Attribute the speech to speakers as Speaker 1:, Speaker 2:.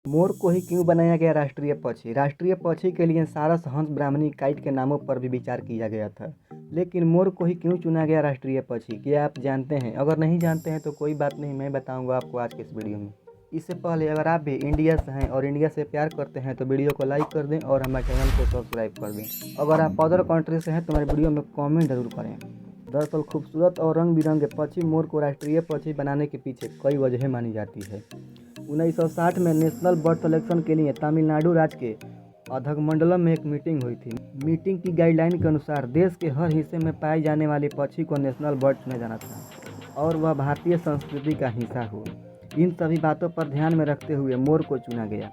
Speaker 1: मोर को ही क्यों बनाया गया राष्ट्रीय पक्षी? राष्ट्रीय पक्षी के लिए सारस, हंस, ब्राह्मणी, काइट के नामों पर भी विचार किया गया था, लेकिन मोर को ही क्यों चुना गया राष्ट्रीय पक्षी? क्या आप जानते हैं? अगर नहीं जानते हैं तो कोई बात नहीं, मैं बताऊंगा आपको आज के इस वीडियो में। इससे पहले अगर आप भी इंडिया से हैं और इंडिया से प्यार करते हैं तो वीडियो को लाइक कर दें और हमारे चैनल को सब्सक्राइब कर दें। अगर आप अदर कंट्री से हैं तो हमारे वीडियो में कमेंट जरूर करें। दरअसल खूबसूरत और रंग बिरंगे पक्षी मोर को राष्ट्रीय पक्षी बनाने के पीछे कई वजहें मानी जाती है। 1960 में नेशनल बर्ड सिलेक्शन के लिए तमिलनाडु राज्य के अधगमंडलम में एक मीटिंग हुई थी। मीटिंग की गाइडलाइन के अनुसार देश के हर हिस्से में पाए जाने वाले पक्षी को नेशनल बर्ड चुना जाना था और वह भारतीय संस्कृति का हिस्सा हो। इन सभी बातों पर ध्यान में रखते हुए मोर को चुना गया।